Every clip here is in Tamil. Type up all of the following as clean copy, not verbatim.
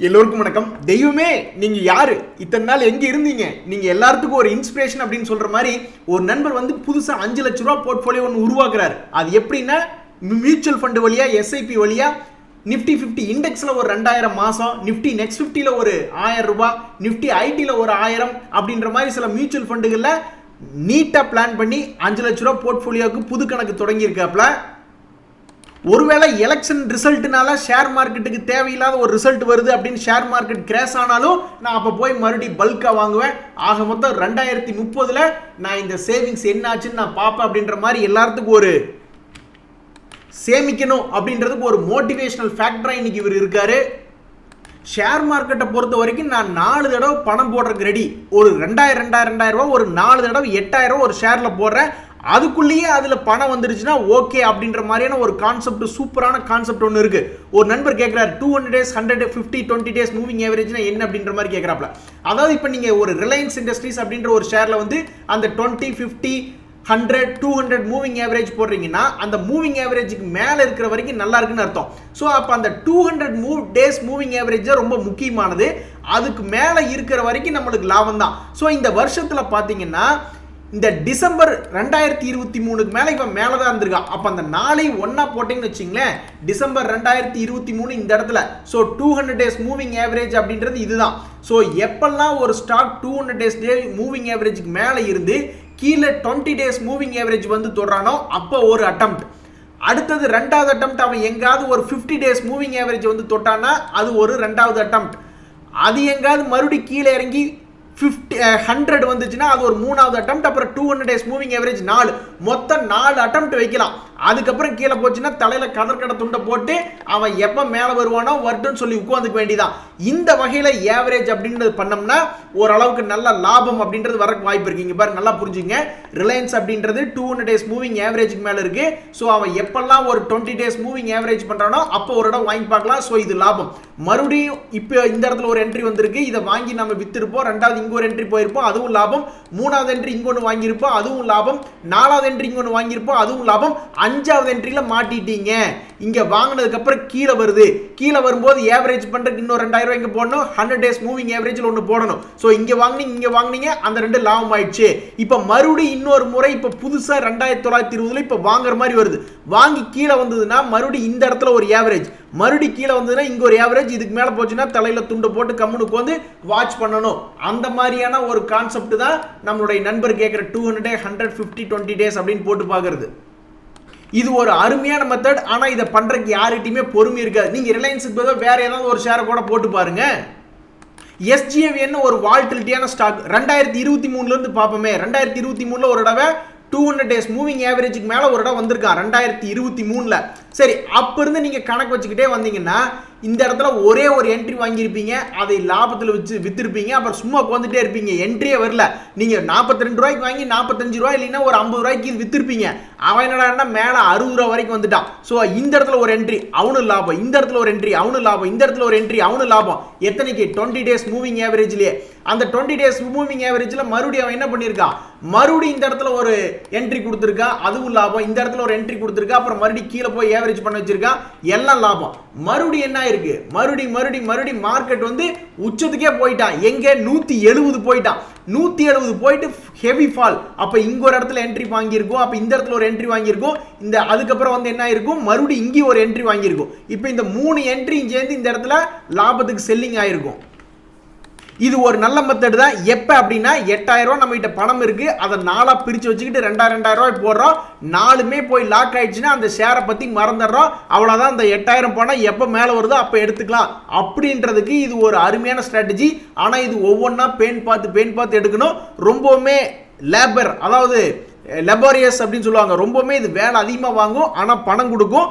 எல்லோருக்கும் வணக்கம். தெய்வமே நீங்க யாரு, இத்தனை நாள் எங்க இருந்தீங்க, நீங்க எல்லாத்துக்கும் ஒரு இன்ஸ்பிரேஷன் அப்படின்னு சொல்ற மாதிரி ஒரு நண்பர் வந்து புதுசா 5 லட்சம் ரூபாய் போர்ட்போலியோ ஒன்று உருவாக்குறாரு. அது எப்படின்னா மியூச்சுவல் ஃபண்ட் வழியா, எஸ்ஐபி வழியா, நிஃப்டி 50 இண்டெக்ஸ்ல ஒரு 2000 மாசம், நிஃப்டி நெக்ஸ்ட் 50ல ஒரு 1000 ரூபாய், நிஃப்டி ஐடில ஒரு 1000 அப்படின்ற மாதிரி சில மியூச்சுவல் ஃபண்டுகள்ல நீட்டா பிளான் பண்ணி 5 லட்சம் ரூபாய் போர்ட்போலியோக்கு புது கணக்கு தொடங்கி இருக்காப்ல. ஒருவேளை எலெக்ஷன் ரிசல்ட்னால ஷேர் மார்க்கெட்டுக்கு தேவையில்லாத ஒரு ரிசல்ட் வருது அப்படின்னு ஷேர் மார்க்கெட் கிராஷ் ஆனாலும் நான் அப்போ போய் மறுபடியும் பல்காக வாங்குவேன். ஆக மொத்தம் 2030 நான் இந்த சேவிங்ஸ் என்ன ஆச்சுன்னு நான் பார்ப்பேன் அப்படின்ற மாதிரி எல்லாத்துக்கும் ஒரு சேமிக்கணும் அப்படின்றதுக்கு ஒரு மோட்டிவேஷனல் ஃபேக்டரா இன்னைக்கு இவர் இருக்காரு. ஷேர் மார்க்கெட்டை பொறுத்த வரைக்கும் நான் 4 தடவை பணம் போடுறதுக்கு ரெடி. ஒரு 2000 ரூபாய், ஒரு 4 தடவை 8000 ரூபாய் ஒரு ஷேர்ல போடுறேன். அதுக்குள்ளேயே அதுல பணம் வந்துருச்சுன்னா ஓகே அப்படின்ற மாதிரியான ஒரு கான்செப்ட், சூப்பரான கான்செப்ட் ஒன்று இருக்கு. ஒரு நண்பர் கேட்கிறாரு 200 days 150 20 days மூவிங் ஆவரேஜ்னா என்ன அப்படின்ற மாதிரி கேட்கறாப்ல. அதாவது இப்போ நீங்க ஒரு ரிலையன்ஸ் இண்டஸ்ட்ரீஸ் அப்படின்ற ஒரு ஷேர்ல வந்து அந்த 20 50 100 200 மூவிங் ஆவரேஜ் போடுறீங்கன்னா அந்த மூவிங் ஆவரேஜுக்கு மேல இருக்கிற வரைக்கும் நல்லா இருக்குன்னு அர்த்தம். ஸோ அப்போ அந்த 200 days மூவிங் ஆவரேஜ் ரொம்ப முக்கியமானது. அதுக்கு மேல இருக்கிற வரைக்கும் நம்மளுக்கு லாபம் தான். ஸோ இந்த வருஷத்துல பாத்தீங்கன்னா இந்த டிசம்பர் 2023க்கு மேல இவன் மேலதான் இருந்திருக்கான். அப்ப அந்த நாளை ஒன்னா போட்டீங்கன்னு வச்சுங்களேன், டிசம்பர் 2023 இந்த இடத்துல. ஸோ 200 days மூவிங் ஆவரேஜ் அப்படின்றது இதுதான். ஸோ எப்பெல்லாம் ஒரு ஸ்டாக் 200 days மூவிங் ஆவரேஜுக்கு மேல இருந்து கீழே 20 days மூவிங் ஆவரேஜ் வந்து தொடரானோ அப்போ ஒரு அட்டெம்ப்ட். அடுத்தது ரெண்டாவது அட்டெம்ப்ட் அவன் எங்காவது ஒரு 50 days மூவிங் ஆவரேஜ் வந்து தொட்டானா அது ஒரு ரெண்டாவது அட்டெம்ப்ட். அது எங்காவது மறுபடியும் கீழே இறங்கி 100 வந்துச்சுன்னா அது ஒரு மூணாவது அட்டெம்ப்ட். அப்புறம் 200 days மூவிங் ஆவரேஜ் 4, மொத்தம் 4 அட்டெம்ப்ட் வைக்கலாம். அதுக்கப்புறம் கீழே போச்சுன்னா தலையில கதற்கடை துண்டை போட்டு அவன் எப்ப மேல வருவானோ வரட்டும்னு சொல்லி உட்காந்துக்க வேண்டியதான். இந்த வகையில ஆவரேஜ் அப்படின்றது பண்ணோம்னா ஓரளவுக்கு நல்ல லாபம் அப்படின்றது வரக்கு வாய்ப்பு இருக்கு. இங்க பாருங்க, நல்லா புரிஞ்சுங்க. ரிலையன்ஸ் அப்படின்றது 200 days மூவிங் ஆவரேஜ்க்கு மேல இருக்கு. ஸோ அவன் எப்பெல்லாம் ஒரு 20 days மூவிங் ஆவரேஜ் பண்றானோ அப்போ ஒரு இடம் வாங்கி பார்க்கலாம். ஸோ இது லாபம். மறுபடியும் இப்போ இந்த இடத்துல ஒரு என்ட்ரி வந்திருக்கு, இதை வாங்கி நம்ம வித்திருப்போம். ரெண்டாவது இங்க ஒரு என்ட்ரி போயிருப்போம், அதுவும் லாபம். மூணாவது என்ட்ரி இங்க ஒன்று வாங்கியிருப்போம், அதுவும் லாபம். நாலாவது என்ட்ரி இங்க ஒன்று வாங்கியிருப்போம், அதுவும் லாபம். அஞ்சாவது என்ட்ரில மாட்டிட்டீங்க. இங்க வாங்கினதுக்கு அப்புறம் கீழே வருது. கீழே வரும்போது ஆவரேஜ் பண்றதுக்கு இன்னும் 2000 ரூபாய் இங்க போடணும். 100 days மூவிங் ஆவரேஜ்ல ஒன்று போடணும். ஸோ இங்க வாங்குனீங்க, அந்த ரெண்டு லாபம் ஆயிடுச்சு. இப்ப மறுபடியும் இன்னொரு முறை இப்ப புதுசா 2920 இப்ப வாங்குற மாதிரி வருது. வாங்கி கீழே வந்ததுன்னா மறுபடியும் இந்த இடத்துல ஒரு ஆவரேஜ், மறுபடியும் கீழே வந்ததுன்னா இங்க ஒரு ஆவரேஜ், இதுக்கு மேல போச்சுன்னா தலையில துண்டு போட்டு கம்முனுக்கு வந்து வாட்ச் பண்ணணும். அந்த மாதிரியான ஒரு கான்செப்ட் தான் நம்மளுடைய நண்பர் கேட்கிற 200 days 150 20 days அப்படின்னு போட்டு பாக்குறது. இது ஒரு அருமையான மெத்தட். ஆனா இதை பண்றதுக்கு யார்கிட்டயுமே பொறுமை இருக்காது. நீங்க ரிலையன்ஸுக்கு பதிலாக வேற ஏதாவது ஒரு ஷேரை கூட போட்டு பாருங்க. SGAVN ஒரு வால்டிலிட்டியான ஸ்டாக் 2023ல இருந்து பார்ப்போமே. 2023ல ஒரு தடவை 200 days மூவிங் ஆவரேஜுக்கு மேல ஒரு இடம் வந்திருக்கான் 2023ல. சரி, அப்ப இருந்து நீங்க கணக்கு வச்சுக்கிட்டே வந்தீங்கன்னா இந்த இடத்துல ஒரே ஒரு என்ட்ரி வாங்கியிருப்பீங்க, அதை லாபத்தில் வச்சு வித்திருப்பீங்க. அப்புறம் சும்மா உட்காந்துட்டே இருப்பீங்க, என்ட்ரியே வரல. நீங்க 42 ரூபாய்க்கு வாங்கி 45 ரூபாய் இல்லைன்னா ஒரு 50 ரூபாய்க்கு இது வித்திருப்பீங்க. அவன் என்னடா மேல 60 ரூபாய் வரைக்கும் வந்துட்டான். ஸோ இந்த இடத்துல ஒரு என்ட்ரி அவனு லாபம், இந்த இடத்துல ஒரு என்ட்ரி அவனு லாபம், இந்த இடத்துல ஒரு என்ட்ரி அவனு லாபம். எத்தனைக்கு 20 days மூவிங் ஆவரேஜ்லயே. அந்த 20 days மூவிங் ஆவரேஜ்ல மறுபடியும் அவன் என்ன பண்ணிருக்கான், மறுபடியும் இந்த இடத்துல ஒரு என்ட்ரி கொடுத்துருக்கான், அதுவும் லாபம். இந்த இடத்துல ஒரு என்ட்ரி கொடுத்துருக்கா, அப்புறம் மறுபடியும் கீழே போய் ஆவரேஜ் பண்ண வச்சிருக்கான், எல்லாம் லாபம். மறுபடியும் என்ன இருக்கு, மறுபடியும் மார்க்கெட் வந்து உச்சத்துக்கே போயிட்டான். எங்க 170 போயிட்டான். 170 போயிட்டு ஹெவி ஃபால். அப்ப இங்க ஒரு இடத்துல என்ட்ரி வாங்கியிருக்கும், அப்ப இந்த இடத்துல ஒரு என்ட்ரி வாங்கியிருக்கும். இந்த அதுக்கப்புறம் வந்து என்ன ஆயிருக்கும், மறுபடியும் இங்கே ஒரு என்ட்ரி வாங்கியிருக்கும். இப்போ இந்த 3 என்ட்ரி சேர்ந்து இந்த இடத்துல லாபத்துக்கு செல்லிங் ஆயிருக்கும். இது ஒரு நல்ல மெத்தட் தான். எப்ப அப்படின்னா 8000 ரூபாய் நம்ம கிட்ட பணம் இருக்கு, அதை 4ஆ பிரிச்சு வச்சுக்கிட்டு 2000 ரூபாய் போடுறோம். 4மே போய் லாக் ஆயிடுச்சுன்னா அந்த ஷேரை பத்தி மறந்துடுறோம். அவ்வளவுதான். அந்த 8000 பணம் எப்ப மேல வருதோ அப்ப எடுத்துக்கலாம் அப்படின்றதுக்கு இது ஒரு அருமையான ஸ்ட்ராட்டஜி. ஆனா இது ஒவ்வொன்றா பேன் பார்த்து எடுக்கணும். ரொம்பவுமே லேபர், அதாவது லெபோரியஸ் அப்படின்னு சொல்லுவாங்க. ரொம்பவுமே இது வேலை அதிகமாக வாங்கும், ஆனா பணம் கொடுக்கும்.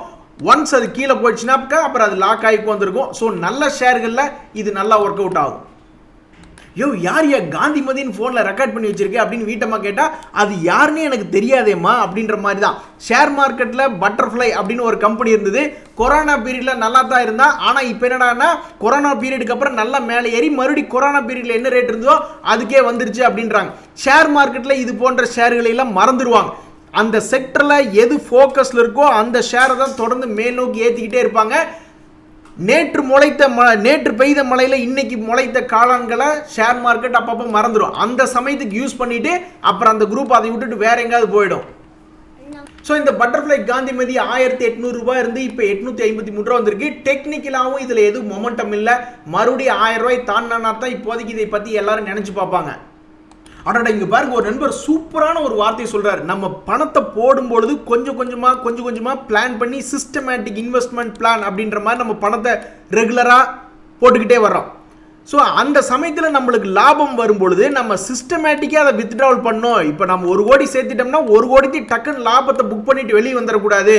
ஒன்ஸ் அது கீழே போயிடுச்சுன்னா அப்புறம் அது லாக் ஆகி வந்திருக்கும். ஸோ நல்ல ஷேர்கள்ல இது நல்லா ஒர்க் அவுட் ஆகும். யோ யார் காந்திமதின்னு ஃபோனில் ரெக்கார்ட் பண்ணி வச்சிருக்கேன் அப்படின்னு வீட்டம்மா கேட்டால் அது யாருன்னே எனக்கு தெரியாதேம்மா அப்படின்ற மாதிரி தான். ஷேர் மார்க்கெட்டில் பட்டர்ஃப்ளை அப்படின்னு ஒரு கம்பெனி இருந்தது. கொரோனா பீரியடில் நல்லா தான் இருந்தா. ஆனால் இப்போ என்னடான்னா கொரோனா பீரியடுக்கு அப்புறம் நல்லா மேலே ஏறி மறுபடியும் கொரோனா பீரியடில் என்ன ரேட் இருந்தோ அதுக்கே வந்துருச்சு அப்படின்றாங்க. ஷேர் மார்க்கெட்டில் இது போன்ற ஷேர்களை எல்லாம் மறந்துடுவாங்க. அந்த செக்டரில் எது ஃபோக்கஸில் இருக்கோ அந்த ஷேரை தான் தொடர்ந்து மேல் நோக்கி ஏற்றிக்கிட்டே இருப்பாங்க. நேற்று பெய்த மழையில இன்னைக்கு முளைத்த காளான்களை ஷேர் மார்க்கெட் அப்பப்போ மறந்துடும். அந்த சமயத்துக்கு யூஸ் பண்ணிட்டு அப்புறம் அந்த குரூப் அதை விட்டுட்டு வேற எங்காவது போயிடும். ஸோ இந்த பட்டர்ஃப்ளை காந்திமதி 1800 ரூபாய் இருந்து இப்போ 853 ரூபா வந்திருக்கு. டெக்னிக்கலாகவும் இதில் எதுவும் மொமெண்டம் இல்லை. மறுபடியும் 1000 ரூபாய் தாண்டினா தான் இப்போதைக்கு இதை பற்றி எல்லாரும் நினைச்சு பார்ப்பாங்க. அடடா, இங்க பாருங்க, ஒரு நண்பர் சூப்பரான ஒரு வார்த்தையை சொல்றாரு. நம்ம பணத்தை போடும்பொழுது கொஞ்சம் கொஞ்சமா பிளான் பண்ணி சிஸ்டமேட்டிக் இன்வெஸ்ட்மெண்ட் பிளான் அப்படின்ற மாதிரி நம்ம பணத்தை ரெகுலரா போட்டுக்கிட்டே வர்றோம். ஸோ அந்த சமயத்தில் நம்மளுக்கு லாபம் வரும்பொழுது நம்ம சிஸ்டமேட்டிக்காக அதை வித்ட்ராவல் பண்ணோம். இப்போ நம்ம 1 கோடி சேர்த்துட்டோம்னா 1 கோடிக்கு டக்குன்னு லாபத்தை புக் பண்ணிட்டு வெளியே வந்துடக்கூடாது.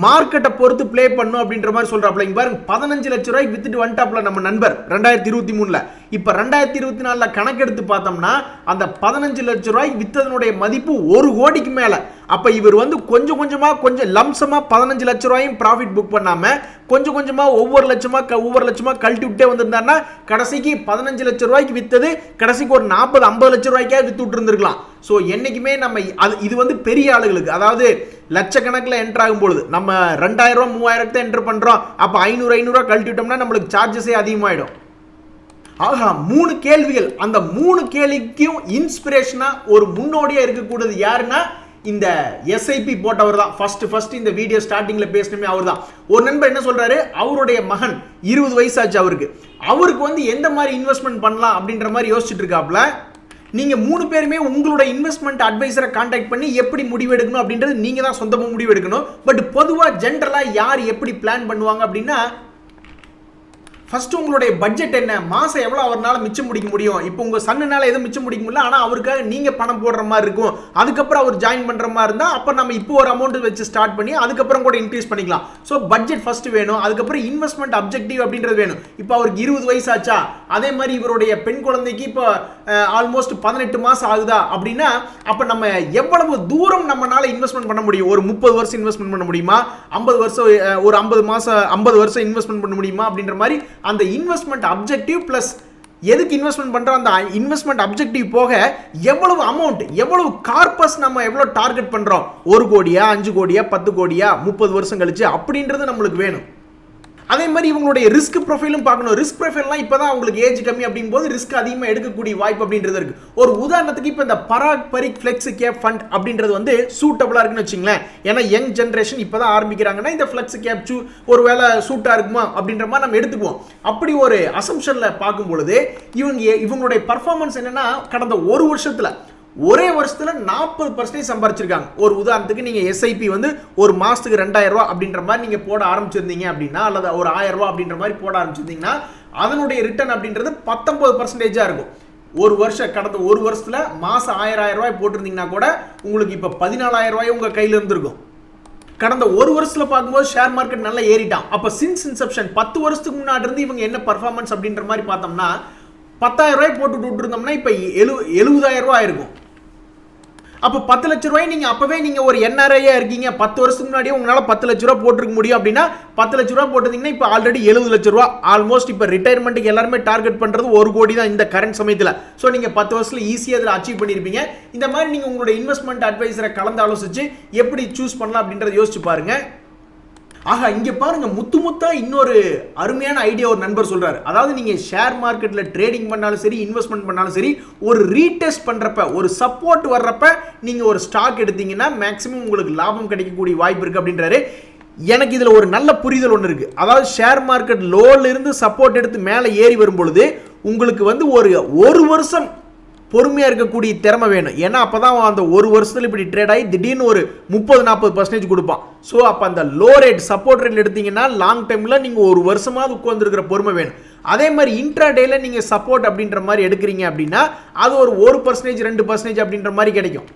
மார்க்கெட்டை பொறுத்து பிளே பண்ணும் அப்படின்ற மாதிரி சொல்றாப்ல. இங்க பாருங்க, 15 லட்ச ரூபாய்க்கு வித்துட்டு வந்துட்டாப்ல நம்ம நண்பர் 2023ல. இப்ப 2024ல கணக்கெடுத்து பார்த்தோம்னா அந்த 15 லட்ச ரூபாய்க்கு வித்ததனுடைய மதிப்பு 1 கோடிக்கு மேல. அப்ப இவர் வந்து கொஞ்சம் லம்சமா 15 லட்ச ரூபாயும் ப்ராஃபிட் புக் பண்ணாம கொஞ்சமா ஒவ்வொரு லட்சமா கழட்டி விட்டே வந்திருந்தாருன்னா கடைசிக்கு 15 லட்ச ரூபாய்க்கு வித்தது கடைசிக்கு ஒரு 40-50 லட்ச ரூபாய்க்கே வித்து விட்டு இருந்திருக்கலாம். ஸோ என்னைக்குமே நம்ம இது வந்து பெரிய ஆளுகளுக்கு, அதாவது லட்சக்கணக்கில் என்டர் ஆகும் பொழுது நம்ம 2000 ரூபா 3000 என்டர் பண்றோம். அப்ப 500 கழட்டி விட்டோம்னா நம்மளுக்கு சார்ஜஸே அதிகமாயிடும். ஆஹா, 3 கேள்விகள். அந்த 3 கேள்விக்கும் இன்ஸ்பிரேஷனா ஒரு முன்னோடியா இருக்கக்கூடியது யாருன்னா இந்த எஸ்ஐபி போட்டவர் தான். ஃபர்ஸ்ட் இந்த வீடியோ ஸ்டார்டிங்ல பேசணுமே அவர் தான். ஒரு நண்பர் என்ன சொல்றாரு, அவருடைய மகன் 20 வயசாச்சு அவருக்கு வந்து எந்த மாதிரி இன்வெஸ்ட்மெண்ட் பண்ணலாம் அப்படின்ற மாதிரி யோசிச்சுட்டு இருக்காப்ல. நீங்க 3 பேருமே உங்களோட இன்வெஸ்ட்மெண்ட் அட்வைசரை கான்டாக்ட் பண்ணி எப்படி முடிவு எடுக்கணும் அப்படின்றது நீங்க தான் சொந்தமா முடிவு எடுக்கணும். பட் பொதுவா ஜென்ரலா யார் எப்படி பிளான் பண்ணுவாங்க அப்படின்னா, ஃபர்ஸ்ட் உங்களுடைய பட்ஜெட் என்ன, மாசம் எவ்வளவு அவரால் மிச்சம் முடிக்க முடியும். இப்போ உங்க சன்னுனால எதுவும் மிச்சம் முடிக்க முடியல, ஆனா அவருக்காக நீங்க பணம் போடுற மாதிரி இருக்கும். அதுக்கப்புறம் அவர் ஜாயின் பண்ற மாதிரி இருந்தா அப்ப நம்ம இப்போ ஒரு அமௌண்ட் வச்சு ஸ்டார்ட் பண்ணி அதுக்கப்புறம் கூட இன்க்ரீஸ் பண்ணிக்கலாம். ஸோ பட்ஜெட் ஃபர்ஸ்ட் வேணும். அதுக்கப்புறம் இன்வெஸ்ட்மெண்ட் அப்ஜெக்டிவ் அப்படின்றது வேணும். இப்போ அவருக்கு 20 வயசு ஆச்சா, அதே மாதிரி இவருடைய பெண் குழந்தைக்கு இப்போ ஆல்மோஸ்ட் 18 மாசம் ஆகுதா அப்படின்னா அப்ப நம்ம எவ்வளவு தூரம் நம்மளால இன்வெஸ்ட்மெண்ட் பண்ண முடியும். ஒரு 30 வருஷம் இன்வெஸ்ட்மெண்ட் பண்ண முடியுமா, 50 வருஷம், ஒரு 50 வருஷம் இன்வெஸ்ட்மெண்ட் பண்ண முடியுமா அப்படின்ற மாதிரி அந்த இன்வெஸ்ட்மெண்ட் அப்ஜெக்டிவ் பிளஸ் எதுக்கு இன்வெஸ்ட்மெண்ட் பண்றோம், அந்த இன்வெஸ்ட்மெண்ட் அப்ஜெக்டிவ் போக எவ்வளவு அமௌண்ட், எவ்வளவு கார்பஸ் நம்ம எவ்வளவு டார்கெட் பண்றோம், 1 கோடியா 5 கோடியா 10 கோடியா 30 வருஷம் கழிச்சு அப்படின்றது நம்மளுக்கு வேணும். அதே மாதிரி இவங்களுடைய ரிஸ்க் ப்ரொஃபைலும் பார்க்கணும். ரிஸ்க் ப்ரொஃபைல்லாம் இப்பதான் உங்களுக்கு ஏஜ் கம்மி அப்படிங்கும்போது ரிஸ்க் அதிகமாக எடுக்கக்கூடிய வாய்ப்பு அப்படின்றது இருக்கு. ஒரு உதாரணத்துக்கு இப்போ இந்த பராக் பரிக் ஃபிளெக்ஸ் கேப் ஃபண்ட் அப்படின்றது வந்து சூட்டபிளா இருக்குன்னு வச்சுங்களேன். ஏன்னா யங் ஜென்ரேஷன் இப்பதான் ஆரம்பிக்கிறாங்கன்னா இந்த ஃபிளெக்ஸ் கேப் ஒருவேளை சூட்டா இருக்குமா அப்படின்ற மாதிரி நம்ம எடுத்துக்குவோம். அப்படி ஒரு அசம்ஷன்ல பார்க்கும் பொழுது இவங்களுடைய பர்ஃபார்மன்ஸ் என்னன்னா கடந்த ஒரு வருஷத்துல ஒரே வருஷத்துல 40% சம்பாதிச்சிருக்காங்க. ஒரு உதாரணத்துக்கு நீங்க எஸ்ஐபி வந்து ஒரு மாசத்துக்கு 2000 ரூபாய் அப்படின்ற மாதிரி நீங்க போட ஆரம்பிச்சிருந்தீங்க அப்படின்னா, அல்லது ஒரு 1000 ரூபாய் அப்படின்ற மாதிரி போட ஆரம்பிச்சிருந்தீங்கன்னா அதனுடைய ரிட்டர்ன் அப்படின்றது 19% இருக்கும். ஒரு வருஷம், கடந்த ஒரு வருஷத்துல மாசம் 1000 ரூபாய் போட்டிருந்தீங்கன்னா கூட உங்களுக்கு இப்ப 14,000 ரூபாய் உங்க கையில இருந்திருக்கும். கடந்த ஒரு வருஷத்துல பார்க்கும்போது ஷேர் மார்க்கெட் நல்லா ஏறிட்டான். அப்ப சின்ஸ் இன்செப்ஷன் 10 வருஷத்துக்கு முன்னாடி இருந்து இவங்க என்ன பர்ஃபார்மன்ஸ் அப்படின்ற மாதிரி பார்த்தோம்னா 10,000 ரூபாய் போட்டு விட்டுருந்தோம்னா இப்ப 70,000 ரூபாய் இருக்கும். அப்போ 10 லட்ச ரூபாய் நீங்க அப்பவே நீங்க ஒரு என்ஆர்ஐயா இருக்கீங்க, 10 வருஷத்துக்கு முன்னாடியே உங்களால 10 லட்ச ரூபாய் போட்டுருக்க முடியும் அப்படின்னா 10 லட்ச ரூபாய் போட்டிருந்தீங்கன்னா இப்போ ஆல்ரெடி 70 லட்ச ரூபாய். ஆல்மோஸ்ட் இப்போ ரிட்டையர்மெண்ட்டுக்கு எல்லாருமே டார்கெட் பண்றது 1 கோடி தான் இந்த கரண்ட் சமயத்தில். ஸோ நீங்க 10 வருஷத்துல ஈஸியாக அதில் அச்சீவ் பண்ணியிருப்பீங்க. இந்த மாதிரி நீங்க உங்களோட இன்வெஸ்ட்மெண்ட் அட்வைசரை கலந்து ஆலோசிச்சு எப்படி சூஸ் பண்ணலாம் அப்படின்றத யோசிச்சு பாருங்க. ஆஹா, இங்க பாருங்க, முத்தா இன்னொரு அருமையான ஐடியா ஒரு நண்பர் சொல்றாரு. அதாவது நீங்க ஷேர் மார்க்கெட்ல ட்ரேடிங் பண்ணாலும் சரி, இன்வெஸ்ட்மெண்ட் பண்ணாலும் சரி, ஒரு ரீடெஸ்ட் பண்றப்ப, ஒரு சப்போர்ட் வர்றப்ப நீங்க ஒரு ஸ்டாக் எடுத்தீங்கன்னா மேக்ஸிமம் உங்களுக்கு லாபம் கிடைக்கக்கூடிய வாய்ப்பு இருக்கு அப்படின்றாரு. எனக்கு இதுல ஒரு நல்ல புரிதல் ஒன்று இருக்கு. அதாவது ஷேர் மார்க்கெட் லோல இருந்து சப்போர்ட் எடுத்து மேலே ஏறி வரும் பொழுது உங்களுக்கு வந்து ஒரு வருஷம் பொறுமையா இருக்கக்கூடிய திறமை வேணும். ஏன்னா அப்பதான் அந்த ஒரு வருஷத்துல இப்படி ட்ரேட் ஆகி திடீர்னு ஒரு 30-40% கொடுப்பான். ஸோ அப்போ அந்த லோ ரேட் சப்போர்ட் ரேட் எடுத்தீங்கன்னா லாங் டைம்ல நீங்க ஒரு வருஷமாவது உட்கார்ந்துருக்கிற பொறுமை வேணும். அதே மாதிரி இன்ட்ராடேல நீங்க சப்போர்ட் அப்படின்ற மாதிரி எடுக்கிறீங்க அப்படின்னா அது ஒரு 1% 2% அப்படின்ற மாதிரி கிடைக்கும்.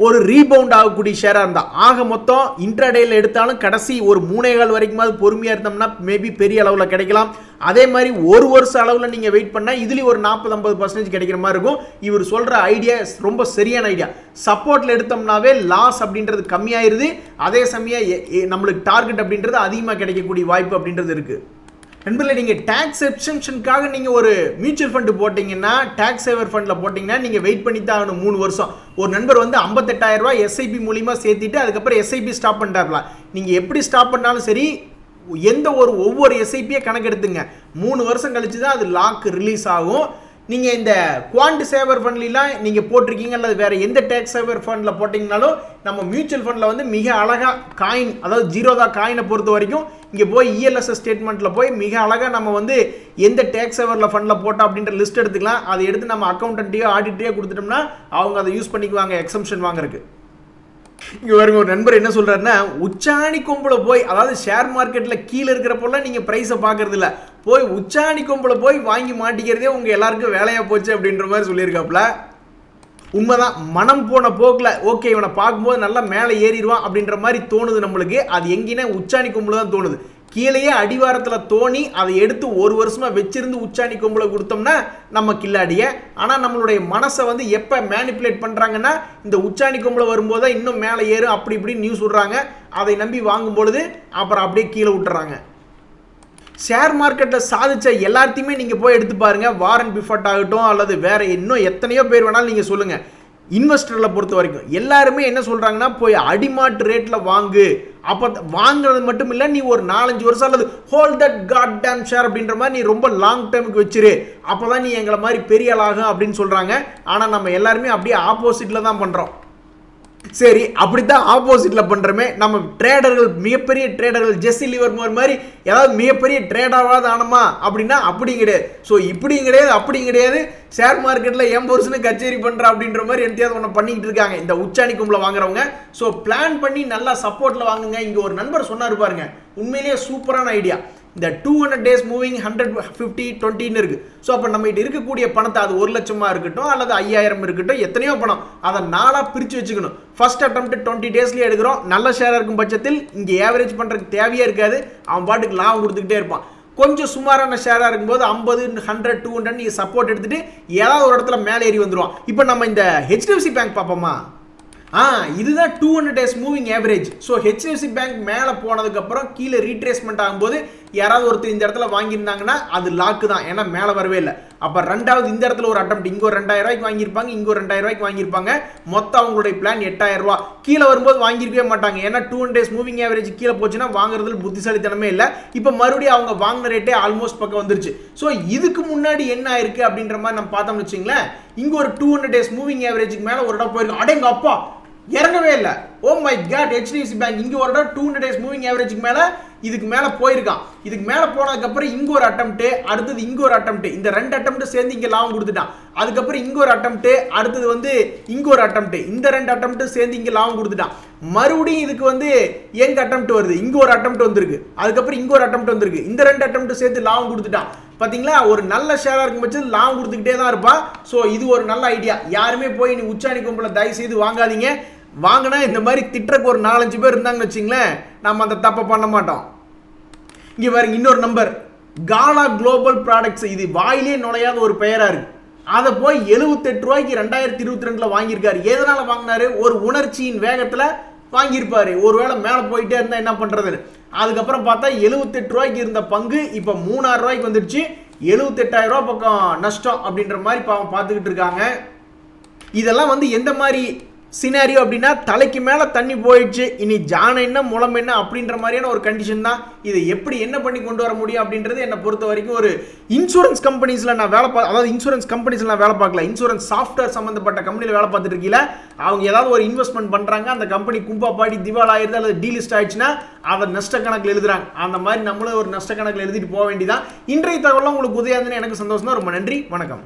ஒரு ரீபவுண்ட் ஆகக்கூடிய ஷேரா இருந்தா ஆக மொத்தம் இன்ட்ராடேல எடுத்தாலும் கடைசி ஒரு 3.25 வரைக்கும் பொறுமையா இருந்தோம்னா மேபி பெரிய அளவுல கிடைக்கலாம். அதே மாதிரி ஒரு வருஷ அளவுல நீங்க வெயிட் பண்ணா இதுலயும் ஒரு 40-50% கிடைக்கிற மாதிரி இருக்கும். இவர் சொல்ற ஐடியா ரொம்ப சரியான ஐடியா. சப்போர்ட்ல எடுத்தோம்னாவே லாஸ் அப்படின்றது கம்மியாயிருது. அதே சமயம் நம்மளுக்கு டார்கெட் அப்படின்றது அதிகமாக கிடைக்கக்கூடிய வாய்ப்பு அப்படின்றது இருக்கு. நண்பர்களே, நீங்க டாக்ஸ் எக்ஸம்ஷனுக்காக நீங்க ஒரு மியூச்சுவல் ஃபண்ட் போட்டீங்கன்னா, டாக்ஸ் சேவர் ஃபண்ட்ல போட்டீங்கன்னா நீங்க வெயிட் பண்ணி தான் ஆகணும் 3 வருஷம். ஒரு நண்பர் வந்து 58,000 ரூபாய் எஸ்ஐபி மூலியமா சேர்த்திட்டு அதுக்கப்புறம் எஸ்ஐபி ஸ்டாப் பண்ணிட்டாப்ல. நீங்க எப்படி ஸ்டாப் பண்ணாலும் சரி எந்த ஒரு ஒவ்வொரு எஸ்ஐபியை கணக்கெடுத்துங்க. 3 வருஷம் கழிச்சு தான் அது லாக் ரிலீஸ் ஆகும். நீங்கள் இந்த குவாண்ட் சேவர் ஃபண்ட்லாம் நீங்கள் போட்டிருக்கீங்க அல்லது வேறு எந்த டேக்ஸ் சேவர் ஃபண்டில் போட்டிங்கனாலும் நம்ம மியூச்சுவல் ஃபண்டில் வந்து மிக அழகாக காயின், அதாவது ஜீரோதா காயினை பொறுத்த வரைக்கும் இங்கே போய் இஎல்எஸ்எஸ் ஸ்டேட்மெண்ட்டில் போய் மிக அழகாக நம்ம வந்து எந்த டேக்ஸ் சேவரில் ஃபண்டில் போட்டோம் அப்படின்ற லிஸ்ட் எடுத்துக்கலாம். அதை எடுத்து நம்ம அக்கௌண்டன்ட்டையோ ஆடிட்டையோ கொடுத்துட்டோம்னா அவங்க அதை யூஸ் பண்ணிக்குவாங்க எக்ஸம்ஷன் வாங்குறதுக்கு. இங்கே வருங்க, ஒரு நண்பர் என்ன சொல்கிறாருன்னா, உச்சாணி கொம்பில் போய், அதாவது ஷேர் மார்க்கெட்டில் கீழே இருக்கிறப்பெல்லாம் நீங்கள் ப்ரைஸை பார்க்கறது இல்லை, போய் உச்சாணி கொம்பில் போய் வாங்கி மாட்டிக்கிறதே உங்கள் எல்லாருக்கும் வேலையாக போச்சு அப்படின்ற மாதிரி சொல்லியிருக்காப்புல. உண்மைதான், மனம் போன போக்கில் ஓகே இவனை பார்க்கும்போது நல்லா மேலே ஏறிடுவான் அப்படின்ற மாதிரி தோணுது நம்மளுக்கு. அது எங்கேன்னா உச்சாணி கொம்பில் தான் தோணுது. கீழேயே அடிவாரத்தில் தோணி அதை எடுத்து 1 வருஷமாக வச்சிருந்து உச்சாணி கொம்பில் கொடுத்தோம்னா நம்ம கில்லாடிய. ஆனால் நம்மளுடைய மனசை வந்து எப்போ மேனிப்புலேட் பண்ணுறாங்கன்னா, இந்த உச்சாணி கொம்பில் வரும்போது தான் இன்னும் மேலே ஏறும் அப்படி இப்படி நியூஸ் விட்றாங்க. அதை நம்பி வாங்கும் பொழுது அப்புறம் அப்படியே கீழே விட்டுறாங்க. ஷேர் மார்க்கெட்டில் சாதிச்ச எல்லாத்தையுமே நீங்கள் போய் எடுத்து பாருங்கள். வாரன் பஃபெட் ஆகட்டும் அல்லது வேறு இன்னும் எத்தனையோ பேர் வேணாலும் நீங்கள் சொல்லுங்கள். இன்வெஸ்டரில் பொறுத்த வரைக்கும் எல்லாருமே என்ன சொல்கிறாங்கன்னா, போய் அடிமாட்டு ரேட்டில் வாங்கு. அப்போ வாங்குறது மட்டும் இல்லை, நீ ஒரு 4-5 வருஷம் அல்லது hold that god damn share அப்படின்ற மாதிரி நீ ரொம்ப லாங் டைமுக்கு வச்சிரு, அப்போ தான் நீ எங்களை மாதிரி பெரிய ஆளாகும் அப்படின்னு சொல்கிறாங்க. ஆனால் நம்ம எல்லாருமே அப்படியே ஆப்போசிட்டில் தான் பண்ணுறோம். சரி, அப்படித்தான் ஆப்போசிட்டில் பண்ணுறோமே. நம்ம ட்ரேடர்கள், மிகப்பெரிய ட்ரேடர்கள், ஜெஸ்ஸி லிவர்மோர் மாதிரி ஏதாவது மிகப்பெரிய ட்ரேடராவது ஆனமா அப்படின்னா அப்படி கிடையாது. ஸோ இப்படியும் கிடையாது அப்படியும் கிடையாது. ஷேர் மார்க்கெட்டில் என் பொருசுன்னு கச்சேரி பண்ணுற அப்படின்ற மாதிரி எந்தையாவது ஒன்று பண்ணிக்கிட்டு இருக்காங்க இந்த உச்சாணி கும்பில் வாங்குறவங்க. ஸோ பிளான் பண்ணி நல்லா சப்போர்ட்டில் வாங்குங்க. இங்கே ஒரு நண்பர் சொன்னார் பாருங்க, உண்மையிலேயே சூப்பரான ஐடியா. இந்த 200 days மூவிங் 150 20ன்னு இருக்கு. ஸோ அப்போ நம்மகிட்ட இருக்கக்கூடிய பணத்தை, அது 1 லட்சமாக இருக்கட்டும் அல்லது 5000 இருக்கட்டும், எத்தனையோ பணம், அதை 4ஆக பிரித்து வச்சுக்கணும். ஃபர்ஸ்ட் அட்டெம்ப்ட் 20 daysலேயே எடுக்கிறோம். நல்ல ஷேராக இருக்கும் பட்சத்தில் இங்கே ஏவரேஜ் பண்ணுறதுக்கு தேவையே இருக்காது. அவன் பாட்டுக்கு லாபம் கொடுத்துக்கிட்டே இருப்பான். கொஞ்சம் சுமாரான ஷேராக இருக்கும்போது 50 100 200 நீங்கள் சப்போர்ட் எடுத்துகிட்டு ஏதாவது ஒரு இடத்துல மேலே ஏறி வந்துடுவான். இப்போ நம்ம இந்த ஹெச்டிஎஃப்சி பேங்க் பார்ப்போமா? இதுதான் 200 days moving average. So HDFC bank மேலே போனதுக்கப்புறம் கீழே ரீட்ரேஸ்மெண்ட் ஆகும்போது யாராவது ஒருத்தர் இந்த இடத்துல வாங்கியிருந்தாங்கன்னா அது லாக்கு தான், ஏன்னா மேலே வரவே இல்லை. அப்போ ரெண்டாவது இந்த இடத்துல ஒரு அட்டெம்ப்ட், இங்கே ஒரு 2000 ரூபாய்க்கு வாங்கியிருப்பாங்க, இங்கே ஒரு 2000 ரூபாய்க்கு வாங்கியிருப்பாங்க. மொத்தம் அவங்களுடைய பிளான் 8000 ரூபா. கீழே வரும்போது வாங்கியிருக்கவே மாட்டாங்க, ஏன்னா 200 days மூவிங் ஆவரேஜ் கீழே போச்சுன்னா வாங்குறதுல புத்திசாலித்தனமே இல்லை. இப்போ மறுபடியும் அவங்க வாங்கின ரேட்டே ஆல்மோஸ்ட் பக்கம் வந்துருச்சு. ஸோ இதுக்கு முன்னாடி என்ன ஆயிருக்கு அப்படின்ற மாதிரி நம்ம பார்த்தோம்னு வச்சுங்களேன், இங்கே ஒரு 200 days மூவிங் ஆவரேஜுக்கு மேலே ஒரு இடம் போயிருக்கும். அடேங்க அப்பா, இறங்கவே இல்லை. Oh my god, HDFC bank இங்கே ஒரு இடம் 200 days மூவிங் ஆவரேஜுக்கு மேலே இதுக்கு மேலே போயிருக்கான். இதுக்கு மேலே போனதுக்கப்புறம் இங்கே ஒரு அட்டெம்ப்ட், அடுத்தது இங்கே ஒரு அட்டெம்ப்ட், இந்த 2 அட்டெம்ப்ட் சேர்ந்து இங்கே லாபம் கொடுத்துட்டான். அதுக்கப்புறம் இங்கே ஒரு அட்டெம்ப்ட், அடுத்தது வந்து இங்கே ஒரு அட்டெம்ப்ட், இந்த 2 அட்டெம்ப்ட் சேர்ந்து இங்கே லாபம் கொடுத்துட்டான். மறுபடியும் இதுக்கு வந்து எங்க அட்டெம்ப்ட் வருது, இங்கே ஒரு அட்டெம்ப்ட் வந்திருக்கு, அதுக்கப்புறம் இங்கே ஒரு அட்டெம்ப்ட் வந்திருக்கு, இந்த 2 அட்டெம்ப்ட் சேர்த்து லாபம் கொடுத்துட்டான். பார்த்தீங்களா, ஒரு நல்ல ஷேராக இருக்கும் பட்சத்தில் லாபம் கொடுத்துக்கிட்டே தான் இருப்பான். ஸோ இது ஒரு நல்ல ஐடியா. யாருமே போய் நீ உச்சாணி கும்பலில் தயவு செய்து வாங்காதீங்க. வாங்கினா இந்த மாதிரி திட்டுறக்கு ஒரு 4-5 பேர் இருந்தாங்கன்னு வச்சிங்களேன், நம்ம அந்த தப்பை பண்ண மாட்டோம். இங்கே பாருங்க, இன்னொரு நம்பர் காலா குளோபல் ப்ராடக்ட்ஸ். இது வாயிலே நுழையாத ஒரு பெயரா இருக்கு. அதை போய் 78 ரூபாய்க்கு 2022 வாங்கியிருக்காரு. எதனால வாங்கினாரு? ஒரு உணர்ச்சியின் வேகத்தில் வாங்கியிருப்பாரு. ஒருவேளை மேலே போயிட்டே இருந்தால் என்ன பண்ணுறதுன்னு. அதுக்கப்புறம் பார்த்தா 78 ரூபாய்க்கு இருந்த பங்கு இப்போ 3000 ரூபாய்க்கு வந்துடுச்சு. 78,000 ரூபா பக்கம் நஷ்டம் அப்படின்ற மாதிரி பார்த்துக்கிட்டு இருக்காங்க. இதெல்லாம் வந்து எந்த மாதிரி சினாரியோ அப்படின்னா, தலைக்கு மேலே தண்ணி போயிடுச்சு, இனி ஜான என்ன முளம் என்ன அப்படின்ற மாதிரியான ஒரு கண்டிஷன் தான். இதை எப்படி என்ன பண்ணி கொண்டு வர முடியும் அப்படின்றது என்னை பொறுத்த வரைக்கும் ஒரு இன்சூரன்ஸ் கம்பெனிஸில் நான் அதாவது இன்சூரன்ஸ் கம்பெனிஸில் நான் வேலை பார்க்கல, இன்சூரன்ஸ் சாஃப்ட்வேர் சம்மந்தப்பட்ட கம்பெனியில் வேலை பார்த்துட்டு இருக்கீங்கள, அவங்க ஏதாவது ஒரு இன்வெஸ்ட்மெண்ட் பண்ணுறாங்க, அந்த கம்பெனி கும்பா பாடி திவால் ஆயிடுது அல்லது டீலிஸ்ட் ஆயிடுச்சுன்னா அதை நஷ்ட கணக்கில் எழுதுறாங்க. அந்த மாதிரி நம்மளும் ஒரு நஷ்ட கணக்கில் எழுதிட்டு போக வேண்டியதான். இன்றைய தகவலாம் உங்களுக்கு உதயாதுன்னு எனக்கு சந்தோஷம் தான். ரொம்ப நன்றி, வணக்கம்.